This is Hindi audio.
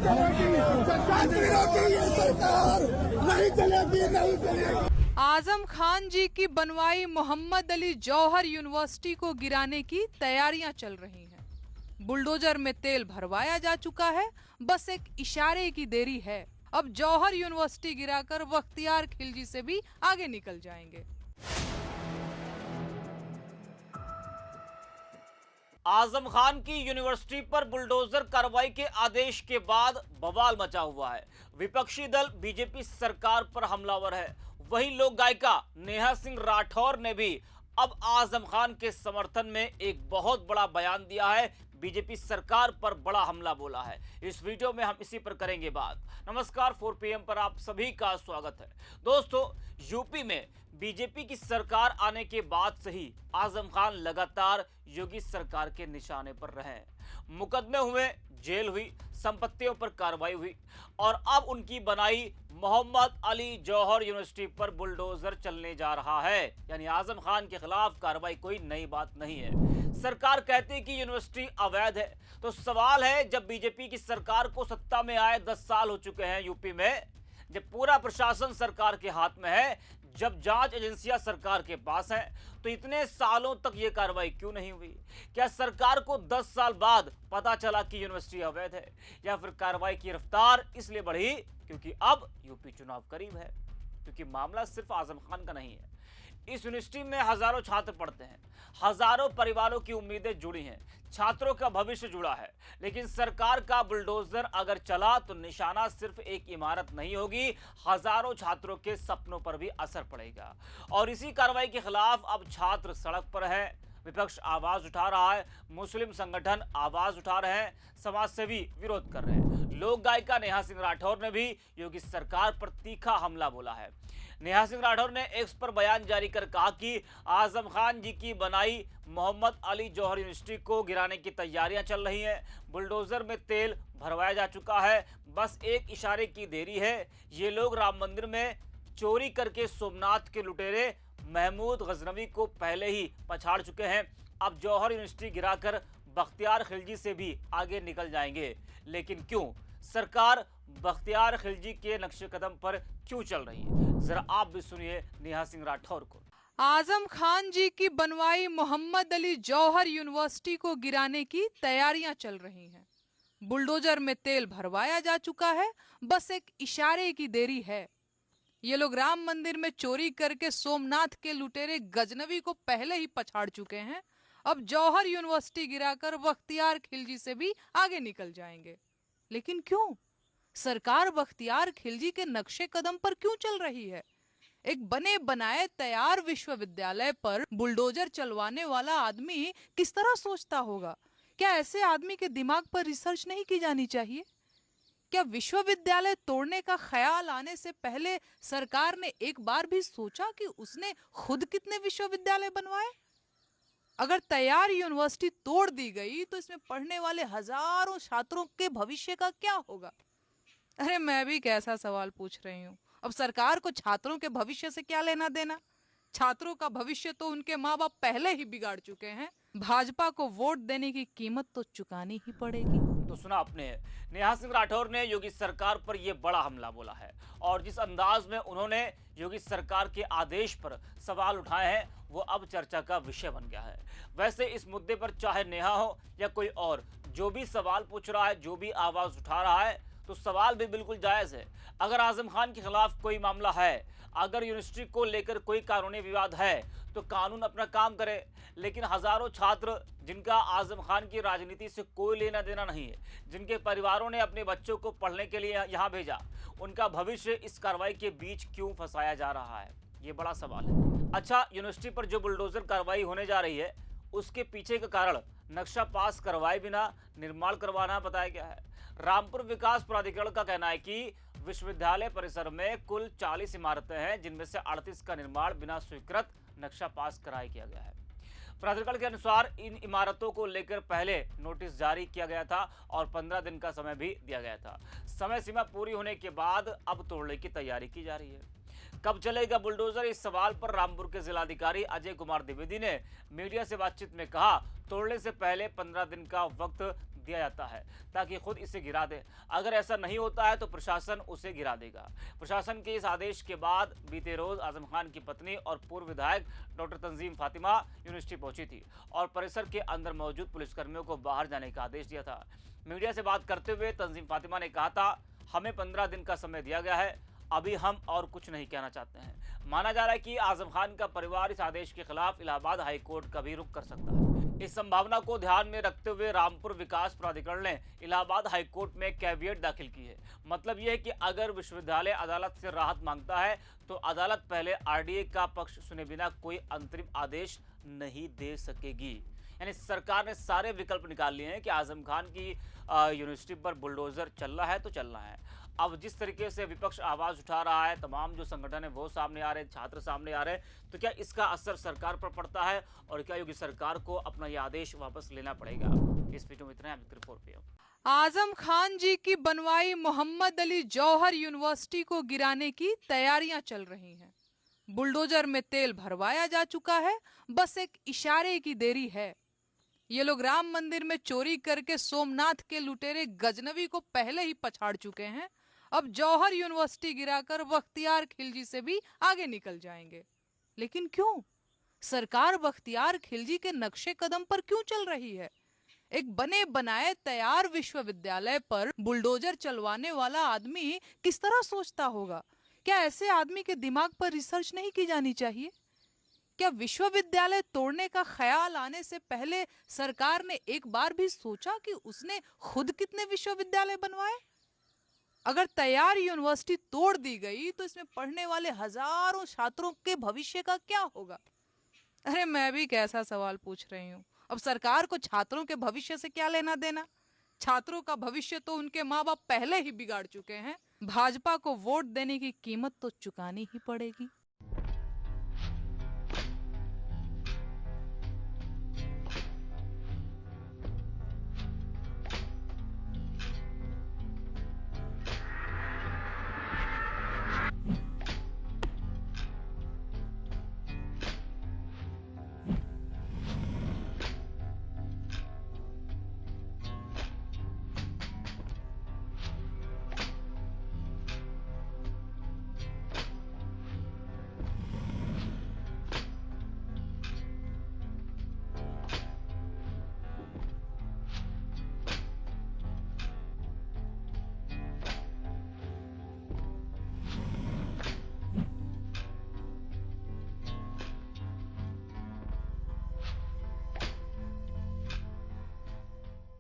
ये सरकार नहीं चलेगी, नहीं चलेगी। आजम खान जी की बनवाई मोहम्मद अली जौहर यूनिवर्सिटी को गिराने की तैयारियां चल रही हैं। बुलडोजर में तेल भरवाया जा चुका है, बस एक इशारे की देरी है। अब जौहर यूनिवर्सिटी गिराकर बख्तियार खिलजी से भी आगे निकल जाएंगे। आजम खान की यूनिवर्सिटी पर बुलडोजर कार्रवाई के आदेश के बाद बवाल मचा हुआ है। विपक्षी दल बीजेपी सरकार पर हमलावर है। वहीं लोक गायिका नेहा सिंह राठौर ने भी अब आजम खान के समर्थन में एक बहुत बड़ा बयान दिया है। बीजेपी सरकार पर बड़ा हमला बोला है। इस वीडियो में हम इसी पर करेंगे बात। नमस्कार, 4 PM पर आप सभी का स्वागत है। दोस्तों, यूपी में बीजेपी की सरकार आने के बाद से ही आजम खान लगातार योगी सरकार के निशाने पर रहे। मुकदमे हुए, जेल हुई, संपत्तियों पर कार्रवाई हुई और अब उनकी बनाई मोहम्मद अली जौहर यूनिवर्सिटी पर बुलडोजर चलने जा रहा है। यानी आजम खान के खिलाफ कार्रवाई कोई नई बात नहीं है। सरकार कहती है कि यूनिवर्सिटी अवैध है, तो सवाल है, जब बीजेपी की सरकार को सत्ता में आए 10 साल हो चुके हैं यूपी में, जब पूरा प्रशासन सरकार के हाथ में है, जब जांच एजेंसियां सरकार के पास हैं, तो इतने सालों तक यह कार्रवाई क्यों नहीं हुई? क्या सरकार को 10 साल बाद पता चला कि यूनिवर्सिटी अवैध है, या फिर कार्रवाई की रफ्तार इसलिए बढ़ी क्योंकि अब यूपी चुनाव करीब है? क्योंकि मामला सिर्फ आजम खान का नहीं है। इस यूनिवर्सिटी में हजारों छात्र पढ़ते हैं, हजारों परिवारों की उम्मीदें जुड़ी हैं, छात्रों का भविष्य जुड़ा है। लेकिन सरकार का बुलडोजर अगर चला तो निशाना सिर्फ एक इमारत नहीं होगी, हजारों छात्रों के सपनों पर भी असर पड़ेगा। और इसी कार्रवाई के खिलाफ अब छात्र सड़क पर है, विपक्ष आवाज उठा रहा है, मुस्लिम संगठन आवाज उठा रहे हैं, समाजसेवी विरोध कर रहे हैं। लोक गायिका नेहा सिंह राठौर ने भी योगी सरकार पर तीखा हमला बोला है। नेहा सिंह राठौर ने एक्स पर बयान जारी कर कहा कि आजम खान जी की बनाई मोहम्मद अली जौहर यूनिवर्सिटी को गिराने की तैयारियां चल रही हैं। बुलडोजर में तेल भरवाया जा चुका है, बस एक इशारे की देरी है। ये लोग राम मंदिर में चोरी करके सोमनाथ के लुटेरे महमूद गजनवी को पहले ही पछाड़ चुके हैं। अब जौहर यूनिवर्सिटी गिराकर बख्तियार खिलजी से भी आगे निकल जाएंगे। लेकिन क्यों? सरकार बख्तियार खिलजी के नक्शे कदम पर क्यों चल रही है? जरा आप भी सुनिए नेहा सिंह राठौर को। आजम खान जी की बनवाई मोहम्मद अली जौहर यूनिवर्सिटी को गिराने की तैयारियां चल रही हैं। बुलडोजर में तेल भरवाया जा चुका है, बस एक इशारे की देरी है। ये लोग राम मंदिर में चोरी करके सोमनाथ के लुटेरे गजनवी को पहले ही पछाड़ चुके हैं। अब जौहर यूनिवर्सिटी गिराकर बख्तियार खिलजी से भी आगे निकल जाएंगे। लेकिन क्यों? सरकार बख्तियार खिलजी के नक्शे कदम पर क्यों चल रही है? एक बने बनाए तैयार विश्वविद्यालय पर बुलडोजर चलवाने वाला आदमी किस तरह सोचता होगा? क्या ऐसे आदमी के दिमाग पर रिसर्च नहीं की जानी चाहिए? क्या विश्वविद्यालय तोड़ने का ख्याल आने से पहले सरकार ने एक बार भी सोचा कि उसने खुद कितने विश्वविद्यालय बनवाए? अगर तैयार यूनिवर्सिटी तोड़ दी गई तो इसमें पढ़ने वाले हजारों छात्रों के भविष्य का क्या होगा? अरे मैं भी कैसा सवाल पूछ रही हूँ। अब सरकार को छात्रों के भविष्य से क्या लेना देना? छात्रों का भविष्य तो उनके माँ बाप पहले ही बिगाड़ चुके हैं। भाजपा को वोट देने की कीमत तो चुकानी ही पड़ेगी। तो सुना आपने, नेहा सिंह राठौर ने योगी सरकार पर यह बड़ा हमला बोला है और जिस अंदाज में उन्होंने योगी सरकार के आदेश पर सवाल उठाए हैं वो अब चर्चा का विषय बन गया है। वैसे इस मुद्दे पर चाहे नेहा हो या कोई और, जो भी सवाल पूछ रहा है, जो भी आवाज उठा रहा है, तो सवाल भी बिल्कुल जायज है। अगर आजम खान के खिलाफ कोई मामला है, अगर यूनिवर्सिटी को लेकर कोई कानूनी विवाद है, तो कानून अपना काम करे। लेकिन हजारों छात्र जिनका आजम खान की राजनीति से कोई लेना देना नहीं है, जिनके परिवारों ने अपने बच्चों को पढ़ने के लिए यहाँ भेजा, उनका भविष्य इस कार्रवाई के बीच क्यों फंसाया जा रहा है? ये बड़ा सवाल है। अच्छा, यूनिवर्सिटी पर जो बुलडोजर कार्रवाई होने जा रही है, उसके पीछे का कारण नक्शा पास करवाए बिना निर्माण करवाना बताया गया है। रामपुर विकास प्राधिकरण का कहना है कि विश्वविद्यालय परिसर में कुल 40 इमारतें हैं, जिनमें से 38 का निर्माण बिना स्वीकृत नक्शा पास कराए किया गया है। प्राधिकरण के अनुसार इन इमारतों को लेकर पहले नोटिस जारी किया गया था और 15 दिन का समय भी दिया गया था। समय सीमा पूरी होने के बाद अब तोड़ने की तैयारी की जा रही है। कब चलेगा बुलडोजर? इस सवाल पर रामपुर के जिलाधिकारी अजय कुमार द्विवेदी ने मीडिया से बातचीत में कहा, तोड़ने से पहले 15 दिन का वक्त दिया जाता है ताकि खुद इसे गिरा दे। अगर ऐसा नहीं होता है तो प्रशासन उसे गिरा देगा। प्रशासन के इस आदेश के बाद बीते रोज आजम खान की पत्नी और पूर्व विधायक डॉक्टर तंजीम फातिमा यूनिवर्सिटी पहुंची थी और परिसर के अंदर मौजूद पुलिसकर्मियों को बाहर जाने का आदेश दिया था। मीडिया से बात करते हुए तंजीम फातिमा ने कहा था, हमें 15 दिन का समय दिया गया है, अभी हम और कुछ नहीं कहना चाहते हैं। माना जा रहा है कि आजम खान का परिवार इस आदेश के खिलाफ इलाहाबाद हाई कोर्ट का भी रुख कर सकता है। इस संभावना को ध्यान में रखते हुए रामपुर विकास प्राधिकरण ने इलाहाबाद हाई कोर्ट में कैविएट दाखिल की है। मतलब यह है कि अगर विश्वविद्यालय अदालत से राहत मांगता है तो अदालत पहले आरडीए का पक्ष सुने बिना कोई अंतरिम आदेश नहीं दे सकेगी। यानी सरकार ने सारे विकल्प निकाल लिए हैं कि आजम खान की यूनिवर्सिटी पर बुलडोजर चल रहा है तो चल रहा है। अब जिस तरीके से विपक्ष आवाज उठा रहा है, तमाम जो संगठन है वो सामने आ रहे हैं, छात्र सामने आ रहे हैं, तो क्या इसका असर सरकार पर पड़ता है और क्या योगी सरकार को अपना यह आदेश वापस लेना पड़ेगा? इस वीडियो में इतना है। रिपोर्ट पे आजम खान जी की बनवाई मोहम्मद अली जौहर यूनिवर्सिटी को गिराने की तैयारियां चल रही हैं। बुलडोजर में तेल भरवाया जा चुका है, बस एक इशारे की देरी है। ये लोग राम मंदिर में चोरी करके सोमनाथ के लुटेरे गजनवी को पहले ही पछाड़ चुके हैं। अब जौहर यूनिवर्सिटी गिराकर बख्तियार खिलजी से भी आगे निकल जाएंगे। लेकिन क्यों? सरकार बख्तियार खिलजी के नक्शे कदम पर क्यों चल रही है? एक बने बनाए तैयार विश्वविद्यालय पर बुलडोजर चलवाने वाला आदमी किस तरह सोचता होगा? क्या ऐसे आदमी के दिमाग पर रिसर्च नहीं की जानी चाहिए? क्या विश्वविद्यालय तोड़ने का ख्याल आने से पहले सरकार ने एक बार भी सोचा कि उसने खुद कितने विश्वविद्यालय बनवाए? अगर तैयार यूनिवर्सिटी तोड़ दी गई तो इसमें पढ़ने वाले हजारों छात्रों के भविष्य का क्या होगा? अरे मैं भी कैसा सवाल पूछ रही हूँ। अब सरकार को छात्रों के भविष्य से क्या लेना देना? छात्रों का भविष्य तो उनके माँ बाप पहले ही बिगाड़ चुके हैं। भाजपा को वोट देने की कीमत तो चुकानी ही पड़ेगी।